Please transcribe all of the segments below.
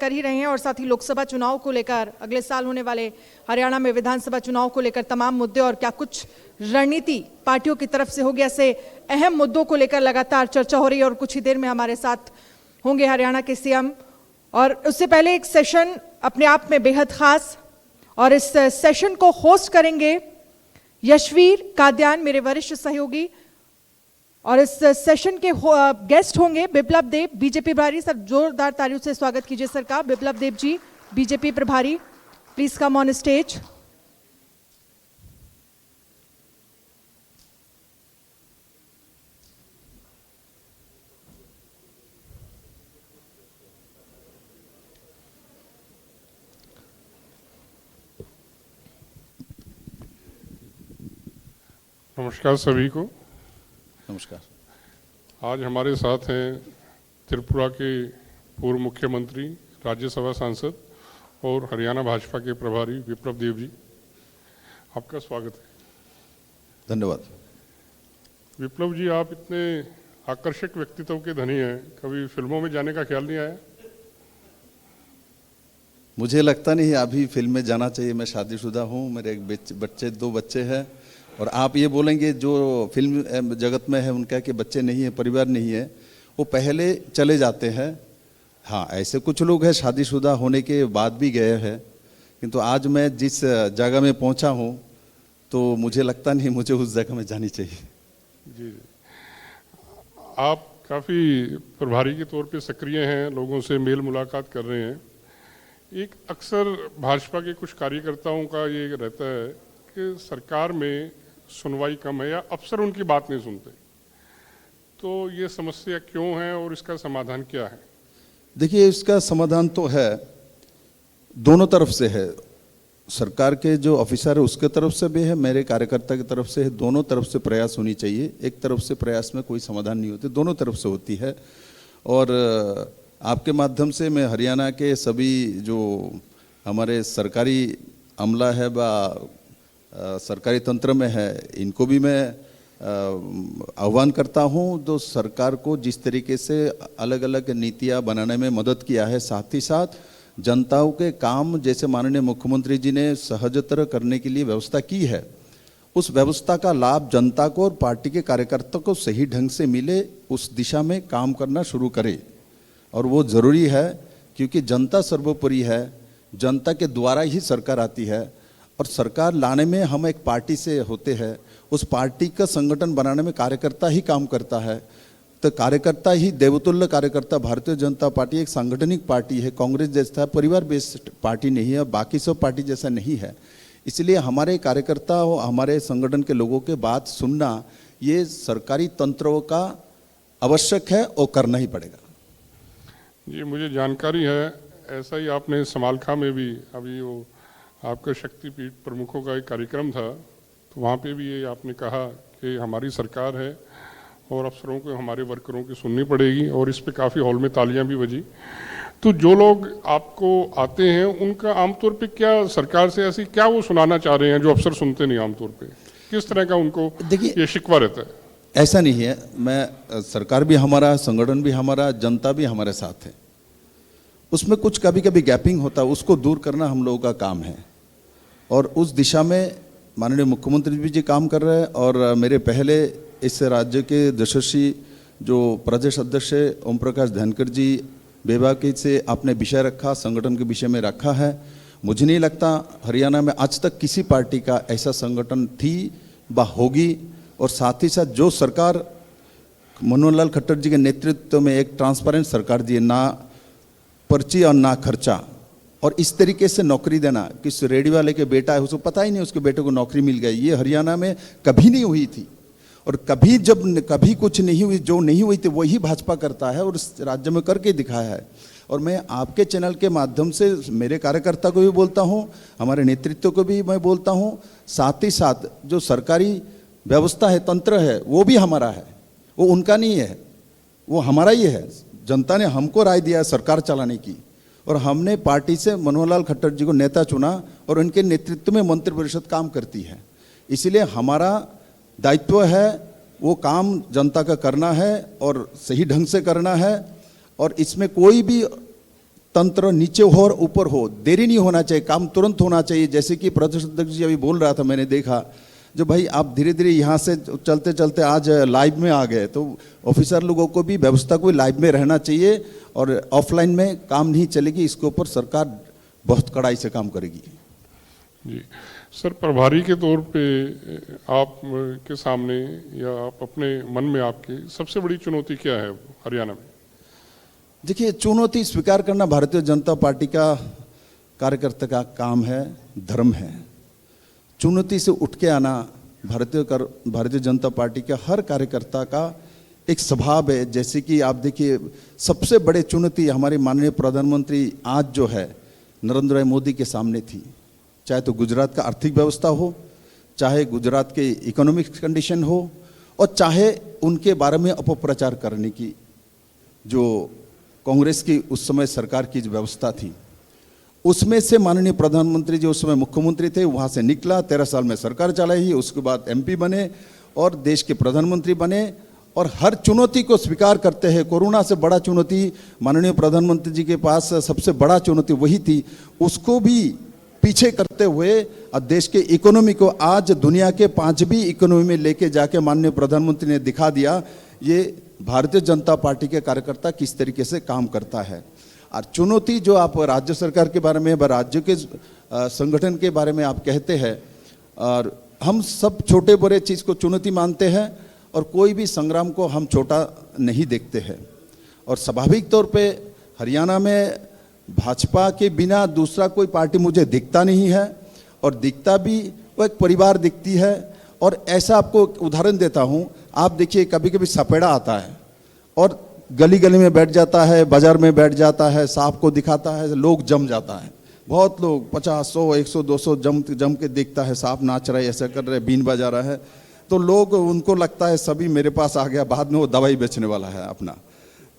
कर ही रहे हैं और साथ ही लोकसभा चुनाव को लेकर अगले साल होने वाले हरियाणा में विधानसभा चुनाव को लेकर तमाम मुद्दे और क्या कुछ रणनीति पार्टियों की तरफ से होगी, ऐसे अहम मुद्दों को लेकर लगातार चर्चा हो रही है। और कुछ ही देर में हमारे साथ होंगे हरियाणा के सीएम, और उससे पहले एक सेशन अपने आप में बेहद खास, और इस सेशन को होस्ट करेंगे यशवीर काद्यान, मेरे वरिष्ठ सहयोगी, और इस सेशन के गेस्ट होंगे बिप्लब देव, बीजेपी प्रभारी। सब जोरदार तालियों से स्वागत कीजिए सर का। बिप्लब देव जी, बीजेपी प्रभारी, प्लीज कम ऑन स्टेज। नमस्कार सभी को। नमस्कार। आज हमारे साथ हैं त्रिपुरा के पूर्व मुख्यमंत्री, राज्यसभा सांसद और हरियाणा भाजपा के प्रभारी बिप्लब देव जी। आपका स्वागत है। धन्यवाद। बिप्लब जी, आप इतने आकर्षक व्यक्तित्व के धनी हैं, कभी फिल्मों में जाने का ख्याल नहीं आया? मुझे लगता नहीं अभी फिल्म में जाना चाहिए। मैं शादीशुदा हूँ, मेरे एक बच्चे, 2 बच्चे हैं, और आप ये बोलेंगे जो फिल्म जगत में है उनका कि बच्चे नहीं है, परिवार नहीं है, वो पहले चले जाते हैं। हाँ, ऐसे कुछ लोग हैं शादीशुदा होने के बाद भी गए हैं, किंतु आज मैं जिस जगह में पहुंचा हूं तो मुझे लगता नहीं मुझे उस जगह में जानी चाहिए। जी, आप काफ़ी प्रभारी के तौर पे सक्रिय हैं, लोगों से मेल मुलाकात कर रहे हैं। एक अक्सर भाजपा के कुछ कार्यकर्ताओं का ये रहता है कि सरकार में सुनवाई कम है या अफसर उनकी बात नहीं सुनते, तो ये समस्या क्यों है और इसका समाधान क्या है? देखिए, इसका समाधान तो है, दोनों तरफ से है। सरकार के जो ऑफिसर है उसके तरफ से भी है, मेरे कार्यकर्ता की तरफ से है। दोनों तरफ से प्रयास होनी चाहिए। एक तरफ से प्रयास में कोई समाधान नहीं होती, दोनों तरफ से होती है। और आपके माध्यम से मैं हरियाणा के सभी जो हमारे सरकारी अमला है व सरकारी तंत्र में है, इनको भी मैं आह्वान करता हूं। तो सरकार को जिस तरीके से अलग अलग नीतियां बनाने में मदद किया है, साथ ही साथ जनताओं के काम जैसे माननीय मुख्यमंत्री जी ने सहजतर करने के लिए व्यवस्था की है, उस व्यवस्था का लाभ जनता को और पार्टी के कार्यकर्ताओं को सही ढंग से मिले, उस दिशा में काम करना शुरू करें। और वो ज़रूरी है, क्योंकि जनता सर्वोपरि है, जनता के द्वारा ही सरकार आती है, और सरकार लाने में हम एक पार्टी से होते हैं। उस पार्टी का संगठन बनाने में कार्यकर्ता ही काम करता है। तो कार्यकर्ता ही देवतुल्य कार्यकर्ता। भारतीय जनता पार्टी एक सांगठनिक पार्टी है, कांग्रेस जैसा परिवार बेस्ड पार्टी नहीं है, बाकी सब पार्टी जैसा नहीं है। इसलिए हमारे कार्यकर्ता और हमारे संगठन के लोगों के बात सुनना ये सरकारी तंत्रों का आवश्यक है और करना ही पड़ेगा। जी, मुझे जानकारी है, ऐसा ही आपने समालखा में भी अभी वो आपका शक्तिपीठ प्रमुखों का एक कार्यक्रम था, तो वहाँ पे भी ये आपने कहा कि हमारी सरकार है और अफसरों को, हमारे वर्करों की सुननी पड़ेगी, और इस पे काफ़ी हॉल में तालियां भी बजी। तो जो लोग आपको आते हैं उनका आमतौर पे क्या सरकार से ऐसी क्या वो सुनाना चाह रहे हैं जो अफसर सुनते नहीं आमतौर पे? किस तरह का उनको ये शिकवा रहता है? ऐसा नहीं है, मैं सरकार भी हमारा, संगठन भी हमारा, जनता भी हमारे साथ है। उसमें कुछ कभी कभी गैपिंग होता है, उसको दूर करना हम लोगों का काम है, और उस दिशा में माननीय मुख्यमंत्री भी जी काम कर रहे हैं। और मेरे पहले इस राज्य के यशस्वी जो प्रदेश अध्यक्ष ओम प्रकाश धनखड़ जी, बेबाकी से आपने विषय रखा, संगठन के विषय में रखा है। मुझे नहीं लगता हरियाणा में आज तक किसी पार्टी का ऐसा संगठन थी व होगी। और साथ ही साथ जो सरकार मनोहर लाल खट्टर जी के नेतृत्व में एक ट्रांसपेरेंट सरकार दी है, ना पर्ची और ना खर्चा, और इस तरीके से नौकरी देना, किस रेडी वाले के बेटा है उसको पता ही नहीं उसके बेटे को नौकरी मिल गई, ये हरियाणा में कभी नहीं हुई थी। और कभी जब कभी कुछ नहीं हुई, जो नहीं हुई थी वही भाजपा करता है और इस राज्य में करके दिखाया है। और मैं आपके चैनल के माध्यम से मेरे कार्यकर्ता को भी बोलता हूँ, हमारे नेतृत्व को भी मैं बोलता हूँ, साथ ही साथ जो सरकारी व्यवस्था है, तंत्र है, वो भी हमारा है, वो उनका नहीं है, वो हमारा ही है। जनता ने हमको राय दिया सरकार चलाने की, और हमने पार्टी से मनोहर लाल खट्टर जी को नेता चुना, और उनके नेतृत्व में मंत्रिपरिषद काम करती है। इसलिए हमारा दायित्व है वो काम जनता का करना है और सही ढंग से करना है, और इसमें कोई भी तंत्र नीचे हो और ऊपर हो, देरी नहीं होना चाहिए, काम तुरंत होना चाहिए। जैसे कि प्रदेश अध्यक्ष जी अभी बोल रहा था, मैंने देखा जो भाई आप धीरे धीरे यहाँ से चलते चलते आज लाइव में आ गए, तो ऑफिसर लोगों को भी व्यवस्था को लाइव में रहना चाहिए और ऑफलाइन में काम नहीं चलेगी। इसके ऊपर सरकार बहुत कड़ाई से काम करेगी। जी सर, प्रभारी के तौर पे आप के सामने या आप अपने मन में आपकी सबसे बड़ी चुनौती क्या है हरियाणा में? देखिए, चुनौती स्वीकार करना भारतीय जनता पार्टी का कार्यकर्ता का काम है, धर्म है। चुनौती से उठ के आना भारतीय जनता पार्टी के हर कार्यकर्ता का एक स्वभाव है। जैसे कि आप देखिए, सबसे बड़े चुनौती हमारे माननीय प्रधानमंत्री आज जो है नरेंद्र भाई मोदी के सामने थी, चाहे तो गुजरात का आर्थिक व्यवस्था हो, चाहे गुजरात के इकोनॉमिक कंडीशन हो, और चाहे उनके बारे में अपप्रचार करने की जो कांग्रेस की उस समय सरकार की जो व्यवस्था थी, उसमें से माननीय प्रधानमंत्री जो उस समय मुख्यमंत्री थे वहाँ से निकला, 13 साल में सरकार चलाई, उसके बाद एमपी बने और देश के प्रधानमंत्री बने और हर चुनौती को स्वीकार करते हैं। कोरोना से बड़ा चुनौती माननीय प्रधानमंत्री जी के पास सबसे बड़ा चुनौती वही थी, उसको भी पीछे करते हुए देश के इकोनॉमी को आज दुनिया के 5वीं इकोनॉमी में लेके जाके माननीय प्रधानमंत्री ने दिखा दिया ये भारतीय जनता पार्टी के कार्यकर्ता किस तरीके से काम करता है। और चुनौती जो आप राज्य सरकार के बारे में, राज्य के संगठन के बारे में आप कहते हैं, और हम सब छोटे बड़े चीज़ को चुनौती मानते हैं और कोई भी संग्राम को हम छोटा नहीं देखते हैं। और स्वाभाविक तौर पे हरियाणा में भाजपा के बिना दूसरा कोई पार्टी मुझे दिखता नहीं है, और दिखता भी वो एक परिवार दिखती है। और ऐसा आपको उदाहरण देता हूँ, आप देखिए कभी कभी सपेड़ा आता है और गली गली में बैठ जाता है, बाजार में बैठ जाता है, सांप को दिखाता है, लोग जम जाता है। बहुत लोग 50, 100, 100, 200 जम के देखता है, सांप नाच रहा है, ऐसा कर रहे, बीन बजा रहा है, तो लोग उनको लगता है सभी मेरे पास आ गया, बाद में वो दवाई बेचने वाला है अपना।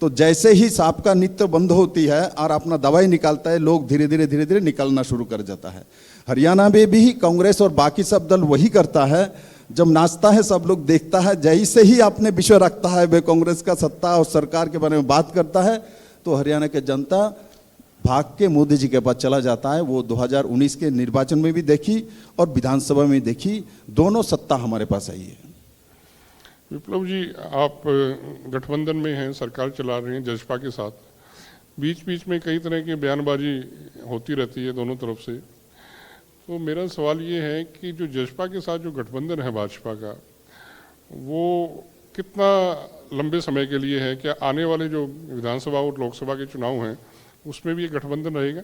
तो जैसे ही सांप का नृत्य बंद होती है और अपना दवाई निकालता है, लोग धीरे धीरे निकलना शुरू कर जाता है। हरियाणा में भी कांग्रेस और बाकी सब दल वही करता है, जब नाचता है सब लोग देखता है, जैसे ही अपने विषय रखता है वे कांग्रेस का सत्ता और सरकार के बारे में बात करता है, तो हरियाणा के जनता भाग के मोदी जी के पास चला जाता है। वो 2019 के निर्वाचन में भी देखी और विधानसभा में देखी, दोनों सत्ता हमारे पास आई है। विप्लव जी, आप गठबंधन में हैं, सरकार चला रहे हैं जजपा के साथ, बीच बीच में कई तरह की बयानबाजी होती रहती है दोनों तरफ से। तो मेरा सवाल ये है कि जो जजपा के साथ जो गठबंधन है भाजपा का, वो कितना लंबे समय के लिए है? क्या आने वाले जो विधानसभा और लोकसभा के चुनाव हैं उसमें भी ये गठबंधन रहेगा?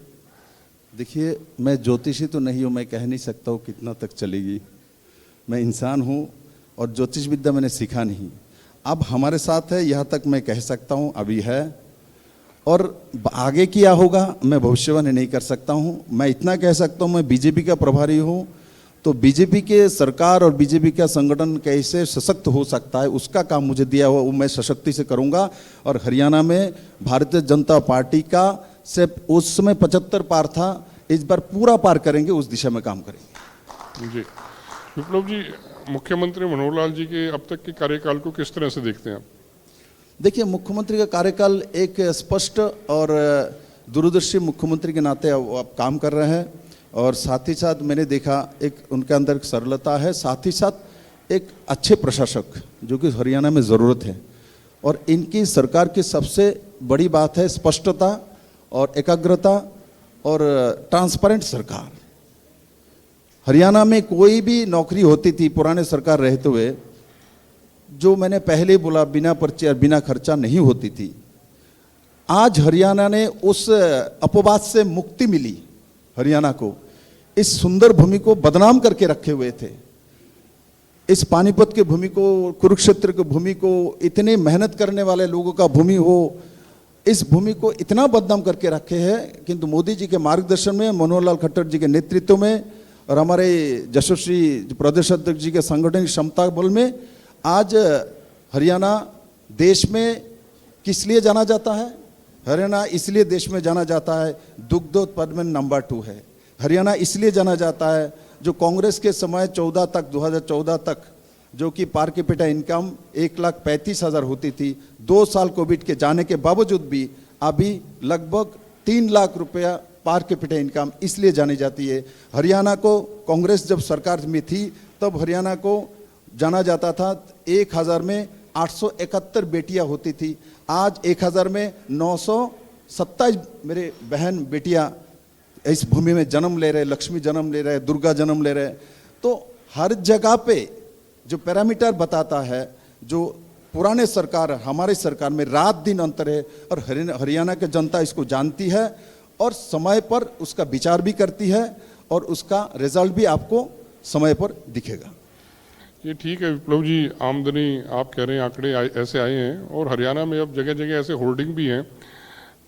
देखिए, मैं ज्योतिषी तो नहीं हूँ, मैं कह नहीं सकता हूँ कितना तक चलेगी। मैं इंसान हूँ और ज्योतिष विद्या मैंने सीखा नहीं। अब हमारे साथ है, यहाँ तक मैं कह सकता हूँ, अभी है, और आगे क्या होगा मैं भविष्यवाणी नहीं कर सकता हूँ। मैं इतना कह सकता हूँ, मैं बीजेपी का प्रभारी हूँ, तो बीजेपी के सरकार और बीजेपी का संगठन कैसे सशक्त हो सकता है उसका काम मुझे दिया हुआ, वो मैं सशक्ति से करूँगा। और हरियाणा में भारतीय जनता पार्टी का सिर्फ उस समय 75 पार था, इस बार पूरा पार करेंगे, उस दिशा में काम करेंगे। जी विप्लव जी, मुख्यमंत्री मनोहर लाल जी के अब तक के कार्यकाल को किस तरह से देखते हैं आप? देखिए, मुख्यमंत्री का कार्यकाल एक स्पष्ट और दूरदर्शी मुख्यमंत्री के नाते आप काम कर रहे हैं, और साथ ही साथ मैंने देखा एक उनके अंदर सरलता है, साथ ही साथ एक अच्छे प्रशासक जो कि हरियाणा में ज़रूरत है। और इनकी सरकार की सबसे बड़ी बात है स्पष्टता और एकाग्रता और ट्रांसपेरेंट सरकार। हरियाणा में कोई भी नौकरी होती थी पुराने सरकार रहते हुए, जो मैंने पहले बोला, बिना पर्चे और बिना खर्चा नहीं होती थी। आज हरियाणा ने उस अपवाद से मुक्ति मिली। हरियाणा को, इस सुंदर भूमि को बदनाम करके रखे हुए थे, इस पानीपत के भूमि को, कुरुक्षेत्र की भूमि को, इतने मेहनत करने वाले लोगों का भूमि हो, इस भूमि को इतना बदनाम करके रखे हैं। किंतु मोदी जी के मार्गदर्शन में, मनोहर लाल खट्टर जी के नेतृत्व में और हमारे यशस्वी प्रदेश अध्यक्ष जी के सांगठनिक क्षमता बल में आज हरियाणा देश में किस लिए जाना जाता है? हरियाणा इसलिए देश में जाना जाता है, दुग्धोत्पादन में नंबर 2 है। हरियाणा इसलिए जाना जाता है, जो कांग्रेस के समय 2014 तक जो कि पर कैपिटा इनकम 1,35,000 होती थी, 2 साल कोविड के जाने के बावजूद भी अभी लगभग 3 लाख रुपया पर कैपिटा इनकम इसलिए जानी जाती है। हरियाणा को कांग्रेस जब सरकार में थी तब हरियाणा को जाना जाता था 1000 में 871 बेटियां होती थी, आज 1000 में 927 मेरे बहन बेटियां इस भूमि में जन्म ले रहे, लक्ष्मी जन्म ले रहे, दुर्गा जन्म ले रहे। तो हर जगह पे जो पैरामीटर बताता है, जो पुराने सरकार हमारी सरकार में रात दिन अंतर है, और हरियाणा की जनता इसको जानती है और समय पर उसका विचार भी करती है और उसका रिजल्ट भी आपको समय पर दिखेगा। ये ठीक है विप्लव जी, आमदनी आप कह रहे हैं आंकड़े ऐसे आए हैं और हरियाणा में अब जगह जगह ऐसे होर्डिंग भी हैं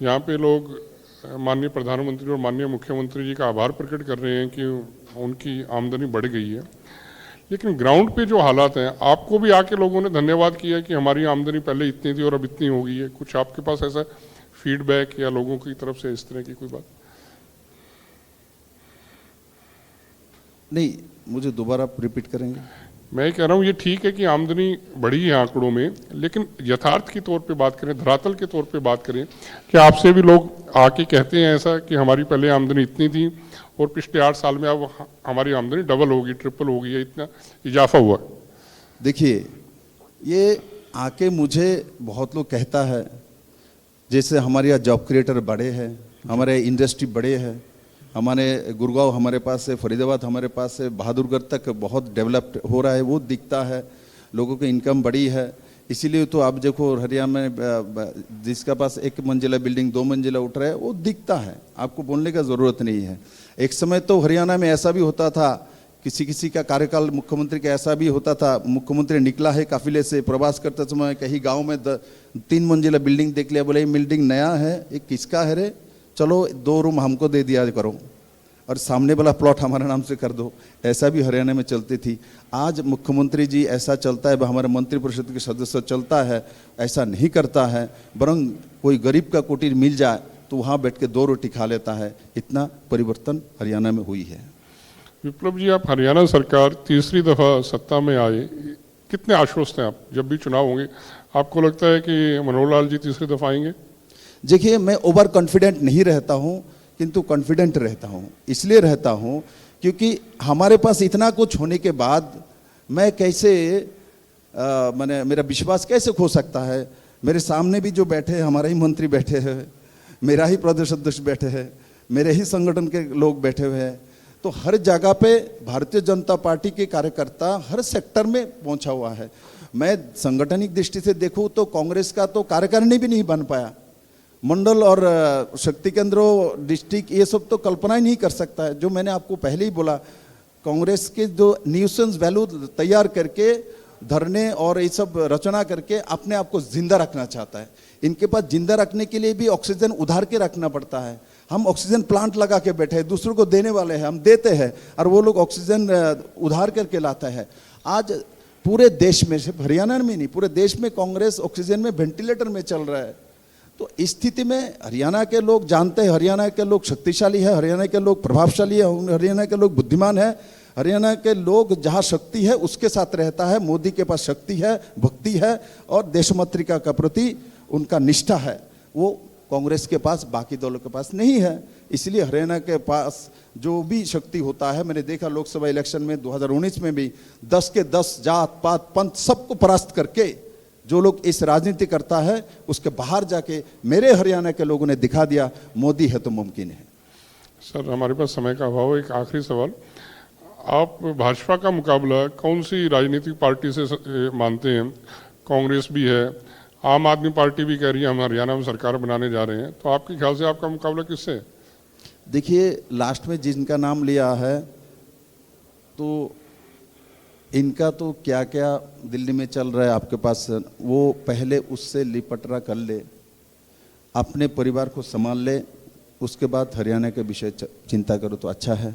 जहाँ पे लोग माननीय प्रधानमंत्री और माननीय मुख्यमंत्री जी का आभार प्रकट कर रहे हैं कि उनकी आमदनी बढ़ गई है। लेकिन ग्राउंड पे जो हालात हैं, आपको भी आके लोगों ने धन्यवाद किया कि हमारी आमदनी पहले इतनी थी और अब इतनी हो गई है। कुछ आपके पास ऐसा फीडबैक या लोगों की तरफ से इस तरह की कोई बात? नहीं, मुझे दोबारा आप रिपीट करेंगे? मैं कह रहा हूँ ये ठीक है कि आमदनी बढ़ी है आंकड़ों में, लेकिन यथार्थ के तौर पे बात करें, धरातल के तौर पे बात करें, कि आपसे भी लोग आके कहते हैं ऐसा कि हमारी पहले आमदनी इतनी थी और पिछले 8 साल में अब हमारी आमदनी डबल होगी, ट्रिपल हो गई है, इतना इजाफा हुआ? देखिए, ये आके मुझे बहुत लोग कहता है जैसे हमारे यहाँ जॉब क्रिएटर बड़े हैं, हमारे इंडस्ट्री बड़े हैं, हमारे गुड़गांव हमारे पास है, फरीदाबाद हमारे पास है, बहादुरगढ़ तक बहुत डेवलप्ड हो रहा है, वो दिखता है, लोगों की इनकम बड़ी है। इसीलिए तो आप देखो हरियाणा में जिसका पास 1 मंजिला बिल्डिंग 2 मंजिला उठ रहा है वो दिखता है, आपको बोलने का ज़रूरत नहीं है। एक समय तो हरियाणा में ऐसा भी होता था, किसी किसी का कार्यकाल मुख्यमंत्री का ऐसा भी होता था, मुख्यमंत्री निकला है काफिले से प्रवास करते समय कहीं गाँव में 3 मंजिला बिल्डिंग देख लिया, बोले ये बिल्डिंग नया है, ये किसका है रे, चलो 2 रूम हमको दे दिया करो और सामने वाला प्लॉट हमारे नाम से कर दो। ऐसा भी हरियाणा में चलती थी। आज मुख्यमंत्री जी ऐसा चलता है, हमारे मंत्रिपरिषद के सदस्य चलता है, ऐसा नहीं करता है। बरं कोई गरीब का कुटीर मिल जाए तो वहाँ बैठ के 2 रोटी खा लेता है। इतना परिवर्तन हरियाणा में हुई है। विप्लव जी, आप हरियाणा सरकार तीसरी दफा सत्ता में आए, कितने आश्वस्त हैं आप? जब भी चुनाव होंगे आपको लगता है कि मनोहर लाल जी तीसरी दफा आएंगे? देखिए, मैं ओवर कॉन्फिडेंट नहीं रहता हूँ, किंतु कॉन्फिडेंट रहता हूँ। इसलिए रहता हूँ क्योंकि हमारे पास इतना कुछ होने के बाद मैं कैसे मैंने मेरा विश्वास कैसे खो सकता है? मेरे सामने भी जो बैठे हैं हमारे ही मंत्री बैठे हैं, मेरा ही प्रदेश अध्यक्ष बैठे हैं, मेरे ही संगठन के लोग बैठे हुए हैं। तो हर जगह पे भारतीय जनता पार्टी के कार्यकर्ता हर सेक्टर में पहुंचा हुआ है। मैं संगठनिक दृष्टि से देखूं तो कांग्रेस का तो कार्यकारिणी भी नहीं बन पाया, मंडल और शक्ति केंद्रों, डिस्ट्रिक्ट, ये सब तो कल्पना ही नहीं कर सकता है। जो मैंने आपको पहले ही बोला, कांग्रेस के जो न्यूसेंस वैल्यू तैयार करके धरने और ये सब रचना करके अपने आप को जिंदा रखना चाहता है। इनके पास जिंदा रखने के लिए भी ऑक्सीजन उधार के रखना पड़ता है। हम ऑक्सीजन प्लांट लगा के बैठे हैं, दूसरों को देने वाले हैं, हम देते हैं और वो लोग ऑक्सीजन उधार करके लाता है। आज पूरे देश में, सिर्फ हरियाणा में नहीं, पूरे देश में कांग्रेस ऑक्सीजन में, वेंटिलेटर में चल रहा है। तो इस स्थिति में हरियाणा के लोग जानते हैं, हरियाणा के लोग शक्तिशाली है, हरियाणा के लोग प्रभावशाली है, हरियाणा के लोग बुद्धिमान है। हरियाणा के लोग जहाँ शक्ति है उसके साथ रहता है। मोदी के पास शक्ति है, भक्ति है और देशमातृका का प्रति उनका निष्ठा है। वो कांग्रेस के पास, बाकी दलों के पास नहीं है। इसलिए हरियाणा के पास जो भी शक्ति होता है, मैंने देखा लोकसभा इलेक्शन में 2019 में भी 10 के 10 जात पात पंथ सबको परास्त करके जो लोग इस राजनीति करता है उसके बाहर जाके मेरे हरियाणा के लोगों ने दिखा दिया, मोदी है तो मुमकिन है। सर, हमारे पास समय का अभाव है, एक आखिरी सवाल, आप भाजपा का मुकाबला कौन सी राजनीतिक पार्टी से मानते हैं? कांग्रेस भी है, आम आदमी पार्टी भी कह रही है हम हरियाणा में सरकार बनाने जा रहे हैं, तो आपके ख्याल से आपका मुकाबला किससे है? देखिए, लास्ट में जिनका नाम लिया है तो इनका तो क्या क्या दिल्ली में चल रहा है आपके पास, वो पहले उससे लिपटरा कर ले, अपने परिवार को संभाल ले, उसके बाद हरियाणा के विषय चिंता करो तो अच्छा है।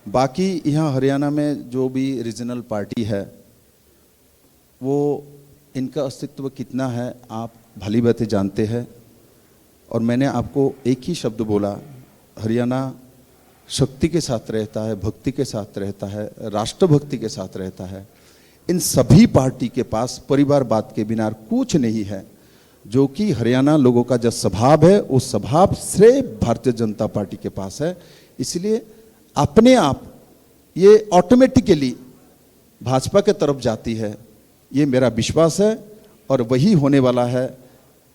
बाकी यहाँ हरियाणा में जो भी रीजनल पार्टी है वो इनका अस्तित्व कितना है आप भली भांति जानते हैं। और मैंने आपको एक ही शब्द बोला, हरियाणा शक्ति के साथ रहता है, भक्ति के साथ रहता है, राष्ट्रभक्ति के साथ रहता है। इन सभी पार्टी के पास परिवारवाद के बिना कुछ नहीं है। जो कि हरियाणा लोगों का जो स्वभाव है उस स्वभाव से भारतीय जनता पार्टी के पास है। इसलिए अपने आप ये ऑटोमेटिकली भाजपा के तरफ जाती है, ये मेरा विश्वास है और वही होने वाला है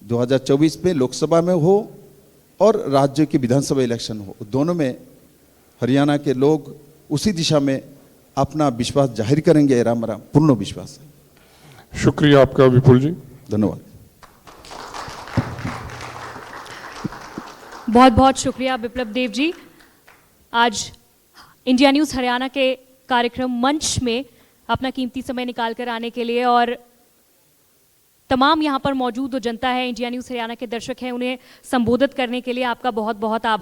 2024 में, लोकसभा में हो और राज्य की विधानसभा इलेक्शन हो, दोनों में हरियाणा के लोग उसी दिशा में अपना विश्वास जाहिर करेंगे। ऐसा मेरा पूर्ण विश्वास है। शुक्रिया आपका विपुल जी। धन्यवाद। बहुत बहुत शुक्रिया बिप्लब देव जी। आज इंडिया न्यूज़ हरियाणा के कार्यक्रम मंच में अपना कीमती समय निकाल कर आने के लिए, और तमाम यहाँ पर मौजूद जो जनता है, इंडिया न्यूज़ हरियाणा के दर्शक हैं, उन्हें संबोधित करने के लिए आपका बहुत बहुत आभार।